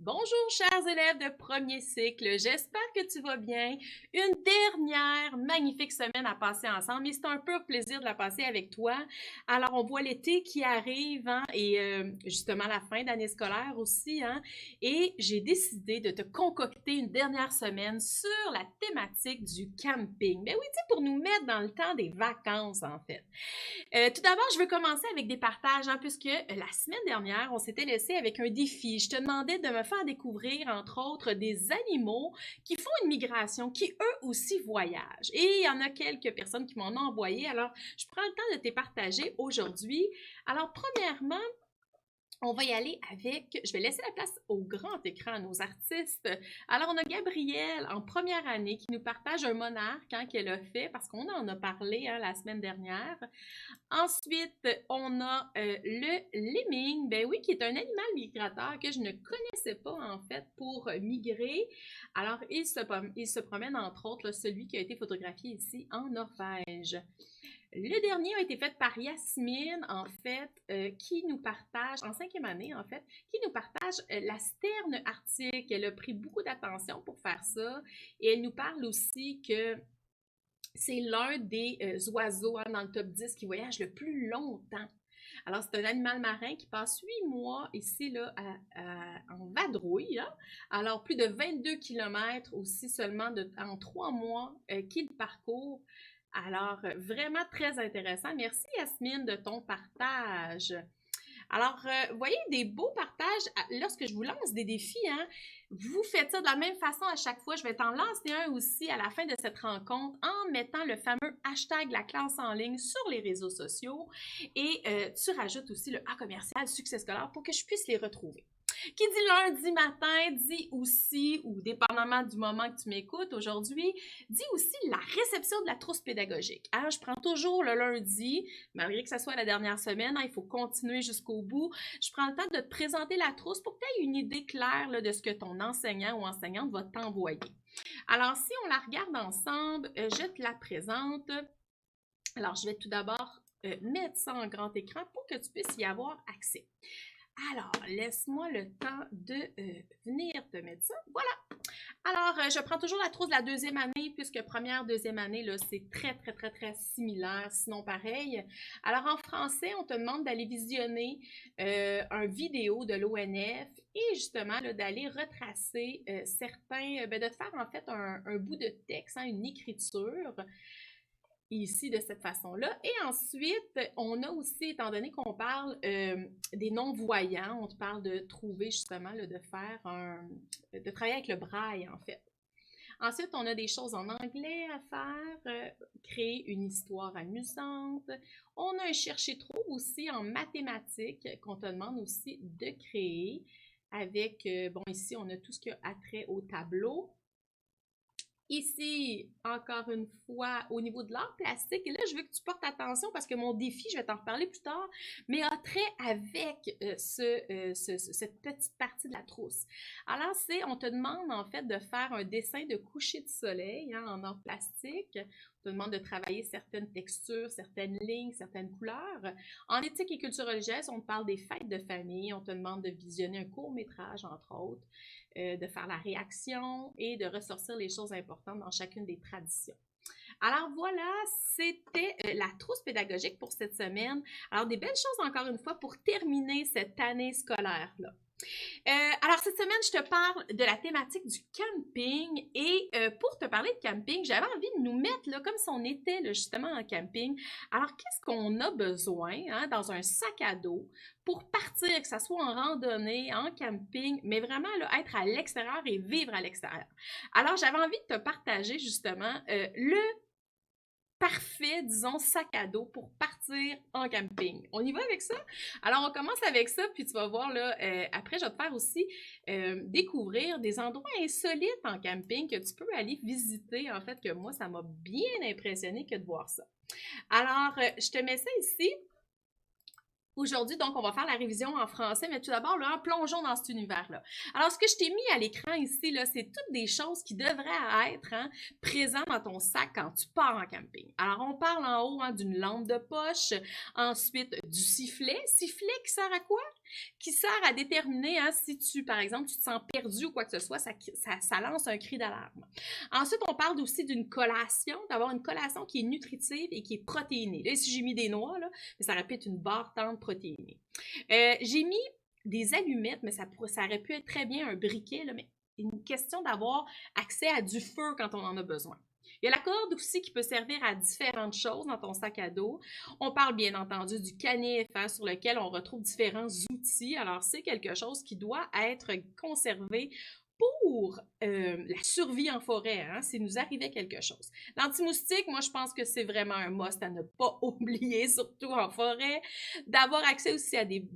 Bonjour chers élèves de premier cycle, j'espère que tu vas bien. Une dernière magnifique semaine à passer ensemble et c'est un pur plaisir de la passer avec toi. Alors on voit l'été qui arrive hein, et justement la fin d'année scolaire aussi hein, et j'ai décidé de te concocter une dernière semaine sur la thématique du camping. Ben oui, tu sais, pour nous mettre dans le temps des vacances en fait. Tout d'abord, je veux commencer avec des partages, hein, puisque la semaine dernière, on s'était laissé avec un défi. Je te demandais de me faire découvrir, entre autres, des animaux qui font une migration, qui eux aussi voyagent. Et il y en a quelques personnes qui m'en ont envoyé, alors je prends le temps de te partager aujourd'hui. Alors, premièrement, on va y aller avec, je vais laisser la place au grand écran à nos artistes. Alors, on a Gabrielle en première année qui nous partage un monarque hein, qu'elle a fait parce qu'on en a parlé hein, la semaine dernière. Ensuite, on a le lemming, ben oui, qui est un animal migrateur que je ne connaissais pas en fait pour migrer. Alors, il se promène entre autres là, celui qui a été photographié ici en Norvège. Le dernier a été fait par Yasmine, en fait, qui nous partage, en cinquième année, en fait, qui nous partage la sterne arctique. Elle a pris beaucoup d'attention pour faire ça. Et elle nous parle aussi que c'est l'un des oiseaux hein, dans le top 10 qui voyage le plus longtemps. Alors, c'est un animal marin qui passe 8 mois ici là, en vadrouille. Hein? Alors, plus de 22 km aussi seulement en 3 mois qu'il parcourt. Alors, vraiment très intéressant. Merci Yasmine de ton partage. Alors, vous voyez, des beaux partages, lorsque je vous lance des défis, hein, vous faites ça de la même façon à chaque fois. Je vais t'en lancer un aussi à la fin de cette rencontre en mettant le fameux hashtag la classe en ligne sur les réseaux sociaux et tu rajoutes aussi le A commercial succès scolaire pour que je puisse les retrouver. Qui dit lundi matin, dit aussi, ou dépendamment du moment que tu m'écoutes aujourd'hui, dit aussi la réception de la trousse pédagogique. Alors, je prends toujours le lundi, malgré que ce soit la dernière semaine, hein, il faut continuer jusqu'au bout. Je prends le temps de te présenter la trousse pour que tu aies une idée claire là, de ce que ton enseignant ou enseignante va t'envoyer. Alors, si on la regarde ensemble, je te la présente. Alors, je vais tout d'abord mettre ça en grand écran pour que tu puisses y avoir accès. Alors, laisse-moi le temps de venir te mettre ça. Voilà. Alors, je prends toujours la trousse de la deuxième année, puisque première, deuxième année, là, c'est très similaire, sinon pareil. Alors, en français, on te demande d'aller visionner un vidéo de l'ONF et justement d'aller retracer certains, de faire en fait un bout de texte, hein, une écriture ici de cette façon-là. Et ensuite, on a aussi, étant donné qu'on parle des non-voyants, on te parle de trouver justement, là, de travailler avec le braille en fait. Ensuite, on a des choses en anglais à faire, créer une histoire amusante. On a un chercher-trouve aussi en mathématiques qu'on te demande aussi de créer avec, bon ici, on a tout ce qui a attrait au tableau. Ici, encore une fois, au niveau de l'art plastique, et là, je veux que tu portes attention parce que mon défi, je vais t'en reparler plus tard, mais a trait avec cette petite partie de la trousse. Alors, on te demande en fait de faire un dessin de coucher de soleil hein, en art plastique. On te demande de travailler certaines textures, certaines lignes, certaines couleurs. En éthique et culture religieuse, on te parle des fêtes de famille. On te demande de visionner un court-métrage, entre autres. De faire la réaction et de ressortir les choses importantes dans chacune des traditions. Alors voilà, c'était la trousse pédagogique pour cette semaine. Alors des belles choses encore une fois pour terminer cette année scolaire-là. Alors cette semaine, je te parle de la thématique du camping et pour te parler de camping, j'avais envie de nous mettre là, comme si on était là, justement en camping. Alors qu'est-ce qu'on a besoin hein, dans un sac à dos pour partir, que ce soit en randonnée, en camping, mais vraiment là, être à l'extérieur et vivre à l'extérieur. Alors j'avais envie de te partager justement le parfait, disons, sac à dos pour partir en camping. On y va avec ça? Alors, on commence avec ça, puis tu vas voir, là, après, je vais te faire aussi découvrir des endroits insolites en camping que tu peux aller visiter. En fait, que moi, ça m'a bien impressionné que de voir ça. Alors, je te mets ça ici. Aujourd'hui, donc, on va faire la révision en français, mais tout d'abord, là, plongeons dans cet univers-là. Alors, ce que je t'ai mis à l'écran ici, là, c'est toutes des choses qui devraient être hein, présentes dans ton sac quand tu pars en camping. Alors, on parle en haut hein, d'une lampe de poche, ensuite du sifflet. Sifflet qui sert à quoi? qui sert à déterminer hein, si tu, par exemple, tu te sens perdu ou quoi que ce soit, ça lance un cri d'alarme. Ensuite, on parle aussi d'une collation, d'avoir une collation qui est nutritive et qui est protéinée. Là, ici, j'ai mis des noix, là, mais ça aurait pu être une barre tendre protéinée. J'ai mis des allumettes, mais ça aurait pu être très bien un briquet, là, mais une question d'avoir accès à du feu quand on en a besoin. Il y a la corde aussi qui peut servir à différentes choses dans ton sac à dos. On parle bien entendu du canif hein, sur lequel on retrouve différents outils. Alors, c'est quelque chose qui doit être conservé pour la survie en forêt, hein, s'il nous arrivait quelque chose. L'anti-moustique, moi, je pense que c'est vraiment un must à ne pas oublier, surtout en forêt. D'avoir accès aussi à des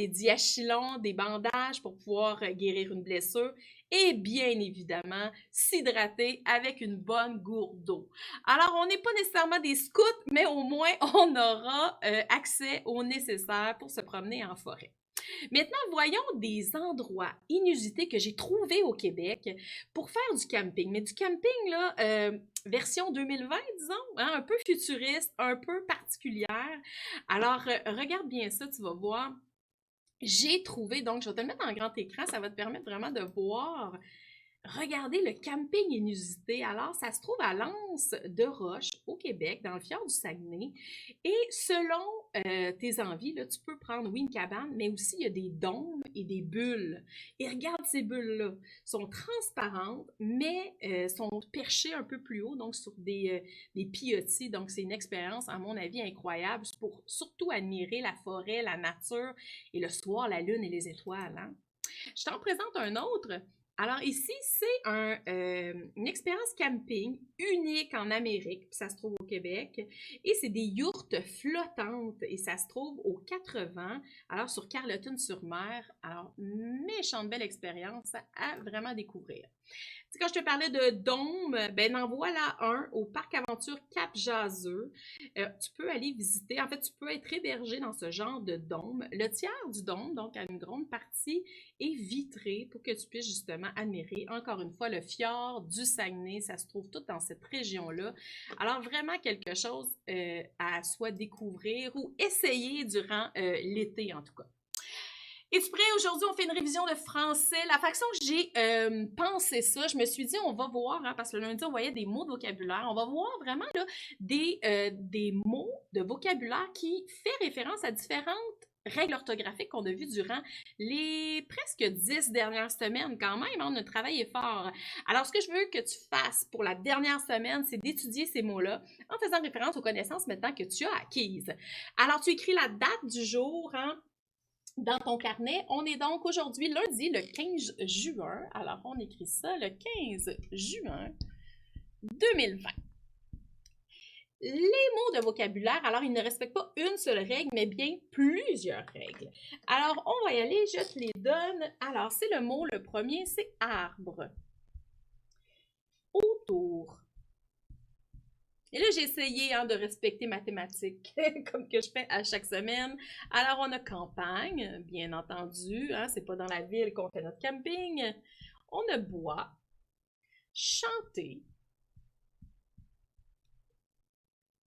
diachylons, des bandages pour pouvoir guérir une blessure et bien évidemment s'hydrater avec une bonne gourde d'eau. Alors, on n'est pas nécessairement des scouts, mais au moins on aura accès au nécessaire pour se promener en forêt. Maintenant, voyons des endroits inusités que j'ai trouvés au Québec pour faire du camping. Mais du camping, là, version 2020, disons, hein, un peu futuriste, un peu particulière. Alors, regarde bien ça, tu vas voir. J'ai trouvé, donc je vais te le mettre en grand écran, ça va te permettre vraiment de voir. Regardez le camping inusité. Alors, ça se trouve à l'Anse de Roche, au Québec, dans le fjord du Saguenay. Et selon tes envies, là, tu peux prendre, oui, une cabane, mais aussi il y a des dômes et des bulles. Et regarde ces bulles-là. Sont transparentes, mais sont perchées un peu plus haut, donc sur des pilotis. Donc, c'est une expérience, à mon avis, incroyable pour surtout admirer la forêt, la nature et le soir, la lune et les étoiles. Hein? Je t'en présente un autre. Alors ici, c'est une expérience camping unique en Amérique, puis ça se trouve au Québec, et c'est des yourtes flottantes, et ça se trouve aux 80, alors sur Carleton-sur-Mer. Alors, méchante belle expérience à vraiment découvrir. Tu sais, quand je te parlais de dôme, ben en voilà un au Parc Aventure Cap-Jaseux. Tu peux aller visiter, en fait, tu peux être hébergé dans ce genre de dôme. Le tiers du dôme, donc à une grande partie, est vitré pour que tu puisses justement admirer, encore une fois, le fjord du Saguenay. Ça se trouve tout dans cette région-là. Alors, vraiment quelque chose à soit découvrir ou essayer durant l'été, en tout cas. Es-tu prêt? Aujourd'hui, on fait une révision de français. La façon que j'ai pensé ça, je me suis dit, on va voir, hein, parce que le lundi, on voyait des mots de vocabulaire. On va voir vraiment là, des mots de vocabulaire qui fait référence à différentes règles orthographiques qu'on a vues durant les presque 10 dernières semaines. Quand même, hein, notre travail est fort. Alors, ce que je veux que tu fasses pour la dernière semaine, c'est d'étudier ces mots-là en faisant référence aux connaissances maintenant que tu as acquises. Alors, tu écris la date du jour, hein, dans ton carnet. On est donc aujourd'hui lundi, le 15 juin. Alors, on écrit ça le 15 juin 2020. Les mots de vocabulaire, alors, ils ne respectent pas une seule règle, mais bien plusieurs règles. Alors, on va y aller, je te les donne. Alors, c'est le mot, le premier, c'est arbre. Autour. Et là, j'ai essayé hein, de respecter mathématiques, comme que je fais à chaque semaine. Alors, on a campagne, bien entendu. Hein, c'est pas dans la ville qu'on fait notre camping. On a bois, chanter,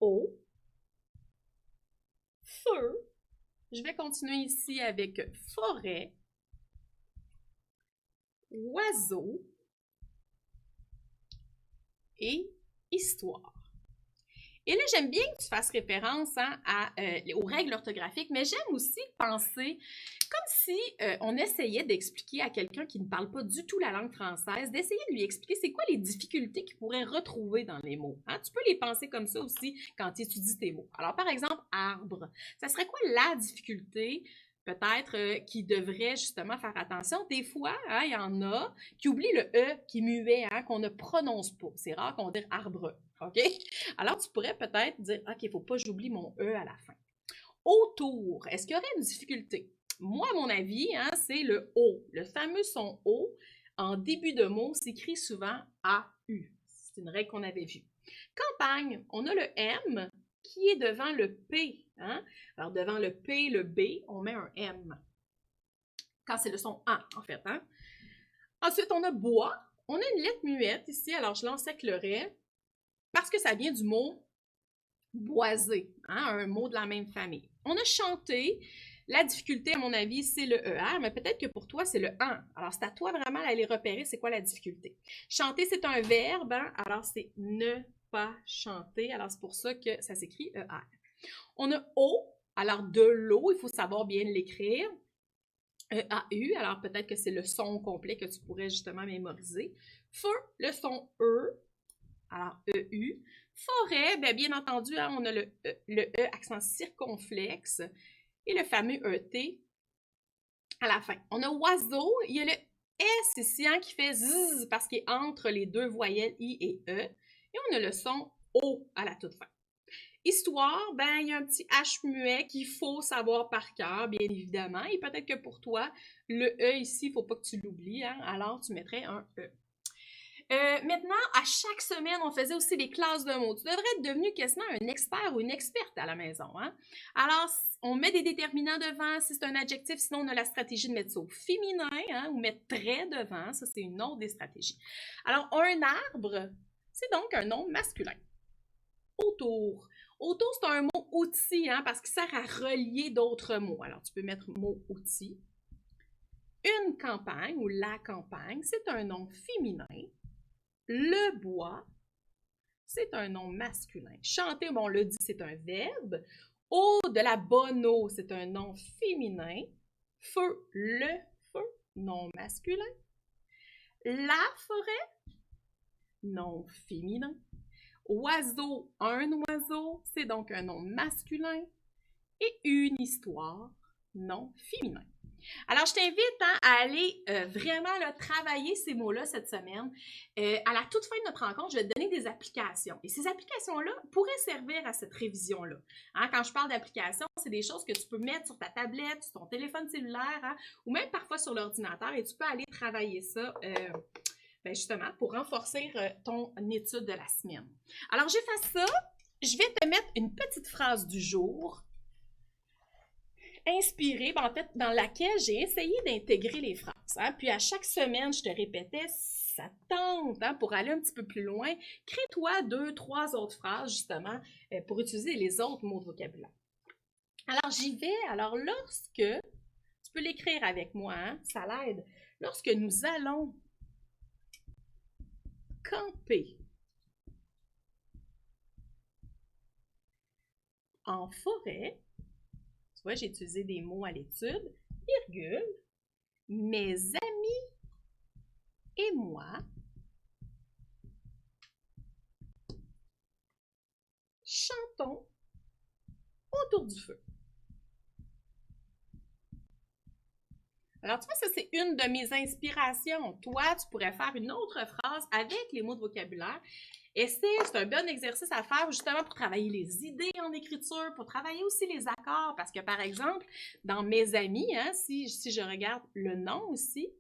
eau, feu. Je vais continuer ici avec forêt, oiseau et histoire. Et là, j'aime bien que tu fasses référence hein, aux règles orthographiques, mais j'aime aussi penser comme si on essayait d'expliquer à quelqu'un qui ne parle pas du tout la langue française, d'essayer de lui expliquer c'est quoi les difficultés qu'il pourrait retrouver dans les mots. Hein? Tu peux les penser comme ça aussi quand tu étudies tes mots. Alors, par exemple, arbre. Ça serait quoi la difficulté peut-être qui devrait justement faire attention. Des fois, hein, il y en a qui oublient le E qui est muet, hein, qu'on ne prononce pas. C'est rare qu'on dise arbre. OK? Alors, tu pourrais peut-être dire, OK, il ne faut pas que j'oublie mon E à la fin. Autour, est-ce qu'il y aurait une difficulté? Moi, à mon avis, hein, c'est le O. Le fameux son O, en début de mot, s'écrit souvent A-U. C'est une règle qu'on avait vue. Campagne, on a le M qui est devant le P. Hein? Alors, devant le P, le B, on met un M. Quand c'est le son A, en fait. Hein? Ensuite, on a bois. On a une lettre muette ici, alors je l'enseclerai parce que ça vient du mot boiser, hein? Un mot de la même famille. On a chanté. La difficulté, à mon avis, c'est le ER, mais peut-être que pour toi, c'est le AN. Alors, c'est à toi vraiment d'aller repérer c'est quoi la difficulté. Chanter, c'est un verbe, hein? Alors c'est ne pas chanter. Alors, c'est pour ça que ça s'écrit ER. On a O, alors de l'eau, il faut savoir bien l'écrire. AU, alors peut-être que c'est le son complet que tu pourrais justement mémoriser. Feu, le son E, alors EU. Forêt, bien entendu, hein, on a le E accent circonflexe et le fameux ET à la fin. On a oiseau, il y a le S ici hein, qui fait Z parce qu'il est entre les deux voyelles I et E. Et on a le son O à la toute fin. Histoire, il y a un petit H muet qu'il faut savoir par cœur, bien évidemment. Et peut-être que pour toi, le E ici, il ne faut pas que tu l'oublies. Hein? Alors, tu mettrais un E. Maintenant, à chaque semaine, on faisait aussi des classes de mots. Tu devrais être devenu quasiment un expert ou une experte à la maison. Hein? Alors, on met des déterminants devant si c'est un adjectif, sinon on a la stratégie de mettre ça au féminin hein, ou mettre très devant. Ça, c'est une autre des stratégies. Alors, un arbre, c'est donc un nom masculin. Autour. Autour, c'est un mot outil hein, parce qu'il sert à relier d'autres mots. Alors, tu peux mettre mot outil. Une campagne ou la campagne, c'est un nom féminin. Le bois, c'est un nom masculin. Chanter, on l'a dit, c'est un verbe. Eau de la bonne eau, c'est un nom féminin. Feu, le feu, nom masculin. La forêt, nom féminin. Oiseau, un oiseau, c'est donc un nom masculin. Et une histoire, nom féminin. Alors, je t'invite hein, à aller vraiment là, travailler ces mots-là cette semaine. À la toute fin de notre rencontre, je vais te donner des applications. Et ces applications-là pourraient servir à cette révision-là. Hein, quand je parle d'applications, c'est des choses que tu peux mettre sur ta tablette, sur ton téléphone cellulaire, hein, ou même parfois sur l'ordinateur, et tu peux aller travailler ça justement pour renforcer ton étude de la semaine. Alors, j'efface ça. Je vais te mettre une petite phrase du jour inspirée, en fait, dans laquelle j'ai essayé d'intégrer les phrases. Hein. Puis à chaque semaine, je te répétais, ça tente, hein, pour aller un petit peu plus loin, crée-toi 2, 3 autres phrases, justement, pour utiliser les autres mots de vocabulaire. Alors, j'y vais. Alors, lorsque, tu peux l'écrire avec moi, hein, ça l'aide. Lorsque nous allons camper en forêt, tu vois, j'ai utilisé des mots à l'étude, virgule, mes amis et moi chantons autour du feu. Alors, tu vois, ça, c'est une de mes inspirations. Toi, tu pourrais faire une autre phrase avec les mots de vocabulaire. Et c'est un bon exercice à faire justement pour travailler les idées en écriture, pour travailler aussi les accords. Parce que, par exemple, dans mes amis, hein, si je regarde le nom aussi,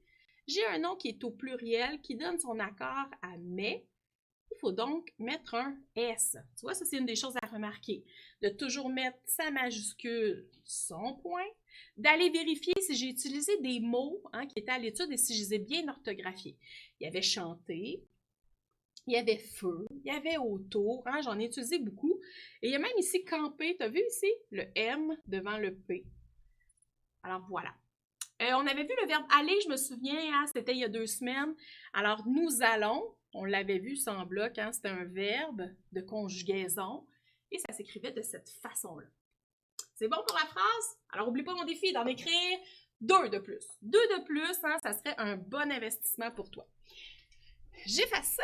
j'ai un nom qui est au pluriel, qui donne son accord à mais. Il faut donc mettre un S. Tu vois, ça, c'est une des choses à remarquer. De toujours mettre sa majuscule, son point. D'aller vérifier si j'ai utilisé des mots hein, qui étaient à l'étude et si je les ai bien orthographiés. Il y avait chanter, il y avait feu, il y avait autour, hein, j'en ai utilisé beaucoup. Et il y a même ici camper, tu as vu ici le M devant le P. Alors voilà. On avait vu le verbe aller, je me souviens, hein, c'était il y a 2 semaines. Alors nous allons, on l'avait vu sans bloc, hein, c'était un verbe de conjugaison et ça s'écrivait de cette façon-là. C'est bon pour la phrase? Alors n'oublie pas mon défi d'en écrire 2 de plus. 2 de plus, hein, ça serait un bon investissement pour toi. J'efface ça.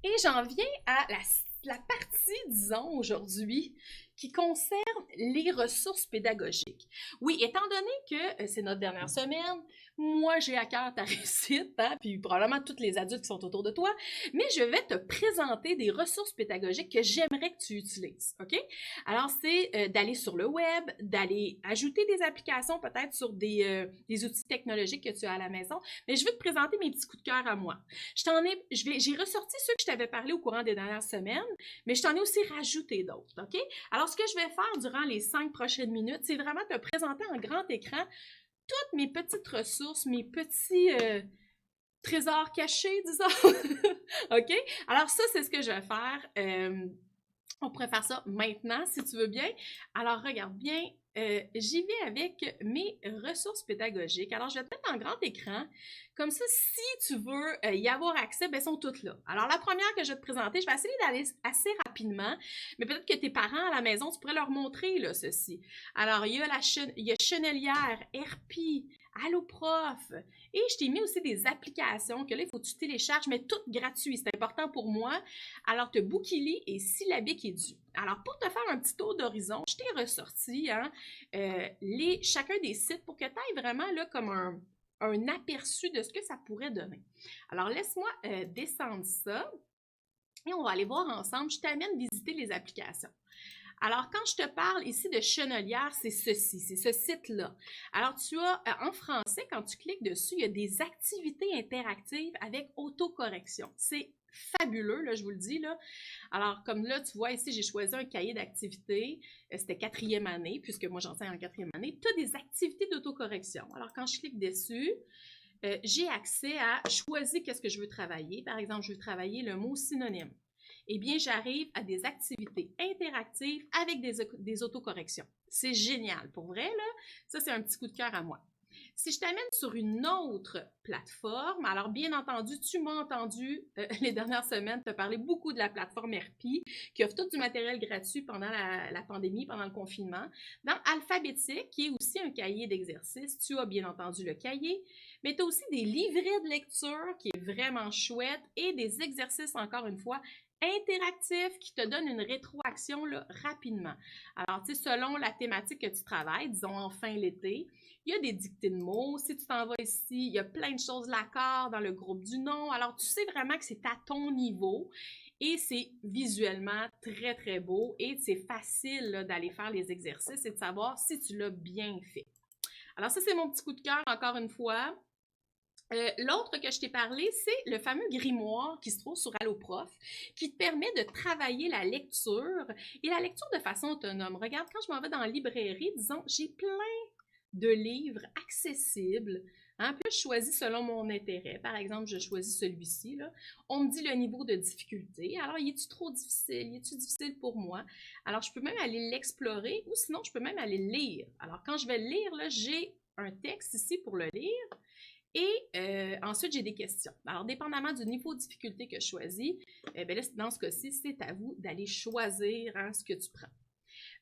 Et j'en viens à la partie, disons, aujourd'hui, qui concerne les ressources pédagogiques. Oui, étant donné que c'est notre dernière semaine, moi, j'ai à cœur ta réussite, hein, puis probablement tous les adultes qui sont autour de toi, mais je vais te présenter des ressources pédagogiques que j'aimerais que tu utilises, OK? Alors, c'est d'aller sur le web, d'aller ajouter des applications peut-être sur des outils technologiques que tu as à la maison, mais je veux te présenter mes petits coups de cœur à moi. J'ai ressorti ceux que je t'avais parlé au courant des dernières semaines, mais je t'en ai aussi rajouté d'autres, OK? Alors, ce que je vais faire durant les 5 prochaines minutes, c'est vraiment te présenter en grand écran toutes mes petites ressources, mes petits trésors cachés, disons. OK? Alors, ça, c'est ce que je vais faire. On pourrait faire ça maintenant, si tu veux bien. Alors, regarde bien. j'y vais avec mes ressources pédagogiques. Alors, je vais te mettre en grand écran. Comme ça, si tu veux y avoir accès, ben, elles sont toutes là. Alors, la première que je vais te présenter, je vais essayer d'aller assez rapidement, mais peut-être que tes parents à la maison, tu pourrais leur montrer là, ceci. Alors, il y a Chenelière, RP, Alloprof, et je t'ai mis aussi des applications que là, il faut que tu télécharges, mais toutes gratuites. C'est important pour moi. Alors, tu as Bookily et Syllabic Edu. Alors, pour te faire un petit tour d'horizon, je t'ai ressorti hein, chacun des sites pour que tu ailles vraiment là, comme un aperçu de ce que ça pourrait donner. Alors, laisse-moi descendre ça et on va aller voir ensemble. Je t'amène visiter les applications. Alors, quand je te parle ici de Chenelière, c'est ceci, c'est ce site-là. Alors, tu as, en français, quand tu cliques dessus, il y a des activités interactives avec autocorrection. C'est fabuleux, là, je vous le dis, là. Alors, comme là, tu vois, ici, j'ai choisi un cahier d'activités. C'était 4e année, puisque moi, j'enseigne en 4e année. Tu as des activités d'autocorrection. Alors, quand je clique dessus, j'ai accès à choisir qu'est-ce que je veux travailler. Par exemple, je veux travailler le mot synonyme. Eh bien, j'arrive à des activités interactives avec des autocorrections. C'est génial, pour vrai, là. Ça, c'est un petit coup de cœur à moi. Si je t'amène sur une autre plateforme, alors bien entendu, tu m'as entendu les dernières semaines te parler beaucoup de la plateforme RP qui offre tout du matériel gratuit pendant la pandémie, pendant le confinement. Dans Alphabétique, qui est aussi un cahier d'exercices, tu as bien entendu le cahier, mais tu as aussi des livrets de lecture qui est vraiment chouette et des exercices, encore une fois, interactif qui te donne une rétroaction là, rapidement. Alors, tu sais, selon la thématique que tu travailles, disons enfin l'été, il y a des dictées de mots. Si tu t'en vas ici, il y a plein de choses l'accord dans le groupe du nom. Alors, tu sais vraiment que c'est à ton niveau et c'est visuellement très, très beau et c'est facile d'aller faire les exercices et de savoir si tu l'as bien fait. Alors, ça, c'est mon petit coup de cœur, encore une fois. L'autre que je t'ai parlé, c'est le fameux grimoire qui se trouve sur Alloprof, qui te permet de travailler la lecture et la lecture de façon autonome. Regarde, quand je m'en vais dans la librairie, disons, j'ai plein de livres accessibles. Hein? Puis là, je choisis selon mon intérêt. Par exemple, je choisis celui-ci. Là. On me dit le niveau de difficulté. Alors, y est-tu trop difficile? Y est-tu difficile pour moi? Alors, je peux même aller l'explorer ou sinon, je peux même aller le lire. Alors, quand je vais le lire, là, j'ai un texte ici pour le lire. Et ensuite, j'ai des questions. Alors, dépendamment du niveau de difficulté que je choisis, ben là, dans ce cas-ci, c'est à vous d'aller choisir hein, ce que tu prends.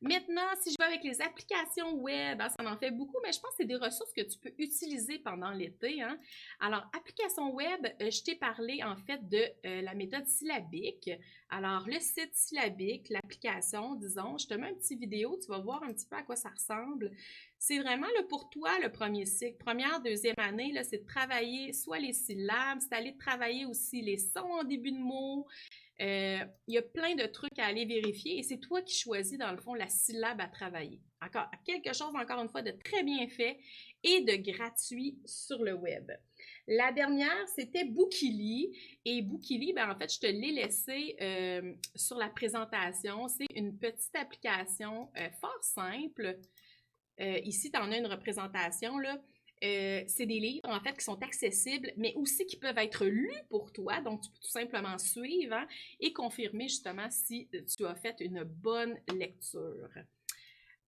Maintenant, si je vais avec les applications web, hein, ça en fait beaucoup, mais je pense que c'est des ressources que tu peux utiliser pendant l'été. Hein. Alors, applications web, je t'ai parlé en fait de la méthode syllabique. Alors, le site syllabique, l'application, disons, je te mets une petite vidéo, tu vas voir un petit peu à quoi ça ressemble. C'est vraiment là, pour toi le premier cycle. Première, deuxième année, là, c'est de travailler soit les syllabes, c'est d'aller travailler aussi les sons en début de mots. Il y a plein de trucs à aller vérifier et c'est toi qui choisis, dans le fond, la syllabe à travailler. Encore, quelque chose, encore une fois, de très bien fait et de gratuit sur le web. La dernière, c'était Bookily. Et Bookily, ben, en fait, je te l'ai laissé sur la présentation. C'est une petite application fort simple. Ici, tu en as une représentation, là. C'est des livres, en fait, qui sont accessibles, mais aussi qui peuvent être lus pour toi. Donc, tu peux tout simplement suivre hein, et confirmer, justement, si tu as fait une bonne lecture.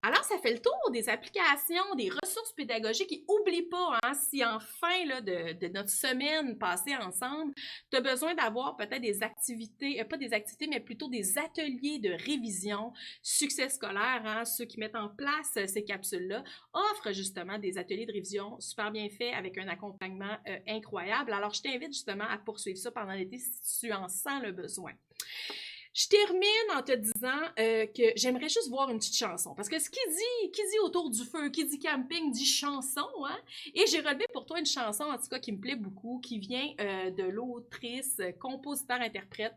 Alors, ça fait le tour des applications, des ressources pédagogiques. Et oublie pas, hein, si en fin là, de notre semaine passée ensemble, tu as besoin d'avoir peut-être des activités, pas des activités, mais plutôt des ateliers de révision, succès scolaire, hein, ceux qui mettent en place ces capsules-là, offrent justement des ateliers de révision super bien faits avec un accompagnement incroyable. Alors, je t'invite justement à poursuivre ça pendant l'été si tu en sens le besoin. Je termine en te disant que j'aimerais juste voir une petite chanson. Parce que ce qui dit autour du feu, qui dit camping, dit chanson. Hein? Et j'ai relevé pour toi une chanson, en tout cas, qui me plaît beaucoup, qui vient de l'autrice, compositeur-interprète,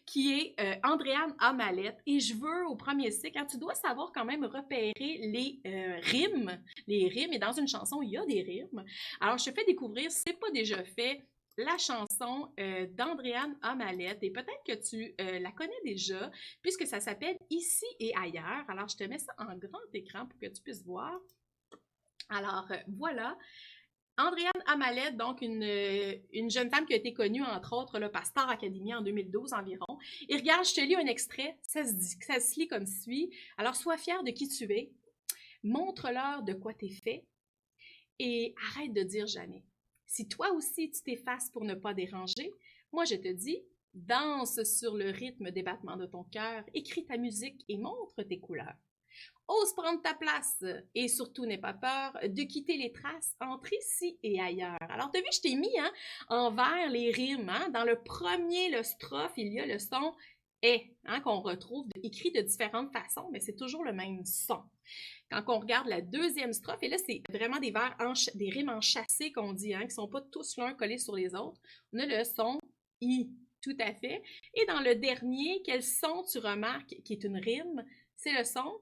qui est Andréane Amalette. Et je veux, au premier cycle, hein, tu dois savoir quand même repérer les rimes. Les rimes, et dans une chanson, il y a des rimes. Alors, je te fais découvrir, si ce n'est pas déjà fait, la chanson d'Andréane Amalette et peut-être que tu la connais déjà puisque ça s'appelle Ici et ailleurs. Alors, je te mets ça en grand écran pour que tu puisses voir. Alors, voilà. Andréane Amalette, donc une jeune femme qui a été connue, entre autres, là, par Star Academy en 2012 environ. Et regarde, je te lis un extrait, ça se lit comme suit. Alors, sois fière de qui tu es. Montre-leur de quoi tu es fait et arrête de dire jamais. Si toi aussi tu t'effaces pour ne pas déranger, moi je te dis, danse sur le rythme des battements de ton cœur, écris ta musique et montre tes couleurs. Ose prendre ta place et surtout n'aie pas peur de quitter les traces entre ici et ailleurs. Alors, tu as vu, je t'ai mis en vert les rimes. Hein? Dans le premier, le strophe, il y a le son est, hein, qu'on retrouve écrit de différentes façons, mais c'est toujours le même son. Quand on regarde la deuxième strophe, et là, c'est vraiment des vers, des rimes enchâssées qu'on dit, hein, qui ne sont pas tous l'un collés sur les autres. On a le son I, tout à fait. Et dans le dernier, quel son tu remarques qui est une rime? C'est le son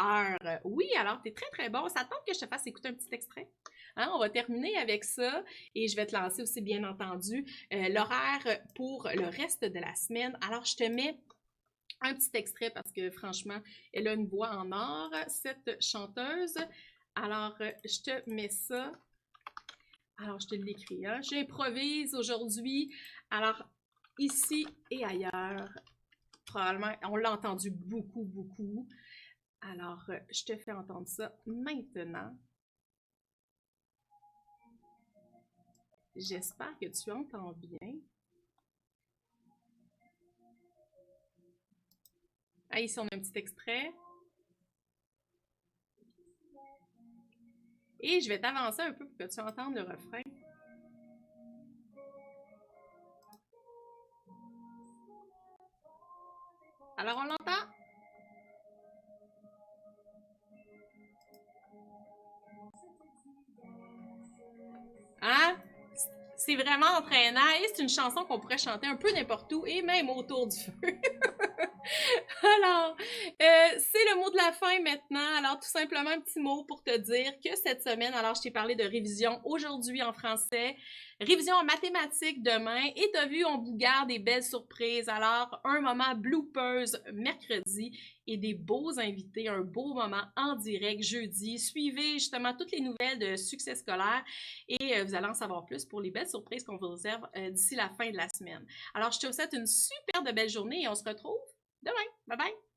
heure. Oui, alors, t'es très, très bon. Ça tente que je te fasse écouter un petit extrait. Hein, on va terminer avec ça et je vais te lancer aussi, bien entendu, l'horaire pour le reste de la semaine. Alors, je te mets un petit extrait parce que, franchement, elle a une voix en or, cette chanteuse. Alors, je te mets ça. Alors, je te l'écris. Hein? J'improvise aujourd'hui. Alors, ici et ailleurs, probablement, on l'a entendu beaucoup, beaucoup. Alors, je te fais entendre ça maintenant. J'espère que tu entends bien. Ah, ici, on a un petit extrait. Et je vais t'avancer un peu pour que tu entendes le refrain. Alors, on l'entend? Hein? C'est vraiment entraînant et c'est une chanson qu'on pourrait chanter un peu n'importe où et même autour du feu. Alors, c'est le mot de la fin maintenant. Alors, tout simplement, un petit mot pour te dire que cette semaine, alors, je t'ai parlé de révision aujourd'hui en français, révision en mathématiques demain, et t'as vu, on vous garde des belles surprises. Alors, un moment bloopers mercredi et des beaux invités, un beau moment en direct jeudi. Suivez justement toutes les nouvelles de succès scolaire et vous allez en savoir plus pour les belles surprises qu'on vous réserve d'ici la fin de la semaine. Alors, je te souhaite une super de belle journée et on se retrouve demain. Bye bye!